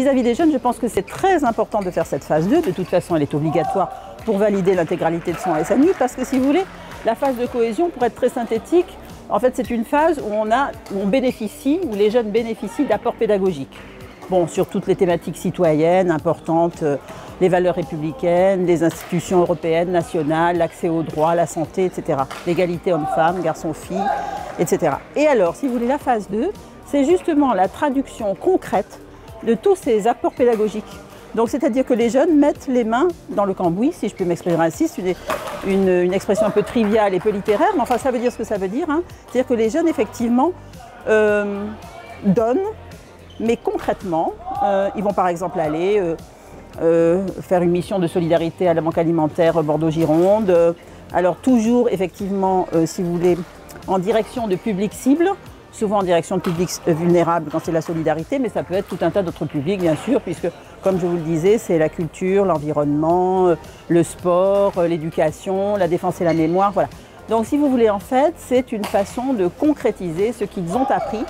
vis-à-vis des jeunes, je pense que c'est très important de faire cette phase 2. De toute façon, elle est obligatoire pour valider l'intégralité de son SNU, parce que si vous voulez, la phase de cohésion, pour être très synthétique, en fait, c'est une phase où on bénéficie, où les jeunes bénéficient d'apports pédagogiques. Bon, sur toutes les thématiques citoyennes importantes, les valeurs républicaines, les institutions européennes, nationales, l'accès aux droits, la santé, etc. L'égalité homme-femme, garçon-fille, etc. Et alors, si vous voulez, la phase 2, c'est justement la traduction concrète de tous ces apports pédagogiques. Donc, c'est-à-dire que les jeunes mettent les mains dans le cambouis, si je peux m'exprimer ainsi, c'est une expression un peu triviale et peu littéraire, mais enfin, ça veut dire ce que ça veut dire. Hein. C'est-à-dire que les jeunes, effectivement, donnent, mais concrètement, ils vont par exemple aller faire une mission de solidarité à la Banque alimentaire Bordeaux-Gironde. Alors toujours, effectivement, si vous voulez, en direction de publics cibles, souvent en direction de publics vulnérables quand c'est la solidarité, mais ça peut être tout un tas d'autres publics, bien sûr, puisque, comme je vous le disais, c'est la culture, l'environnement, le sport, l'éducation, la défense et la mémoire, voilà. Donc, si vous voulez, en fait, c'est une façon de concrétiser ce qu'ils ont appris,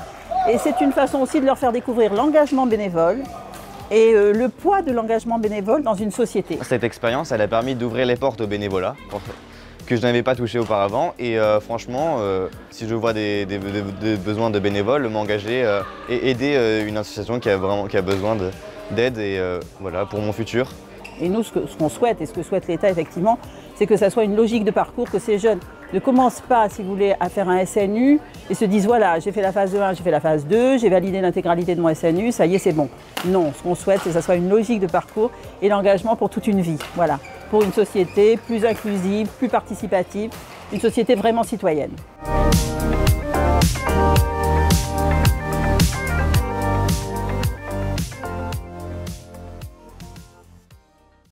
et c'est une façon aussi de leur faire découvrir l'engagement bénévole et le poids de l'engagement bénévole dans une société. Cette expérience, elle a permis d'ouvrir les portes au bénévolat, que je n'avais pas touché auparavant, et franchement, si je vois des besoins de bénévoles, m'engager et aider une association qui a besoin d'aide, et voilà, pour mon futur. Et nous, ce qu'on souhaite, et ce que souhaite l'État, effectivement, c'est que ça soit une logique de parcours, que ces jeunes ne commencent pas, si vous voulez, à faire un SNU et se disent, voilà, j'ai fait la phase 1, j'ai fait la phase 2, j'ai validé l'intégralité de mon SNU, ça y est, c'est bon. Non, ce qu'on souhaite, c'est que ça soit une logique de parcours et l'engagement pour toute une vie, voilà. Pour une société plus inclusive, plus participative, une société vraiment citoyenne.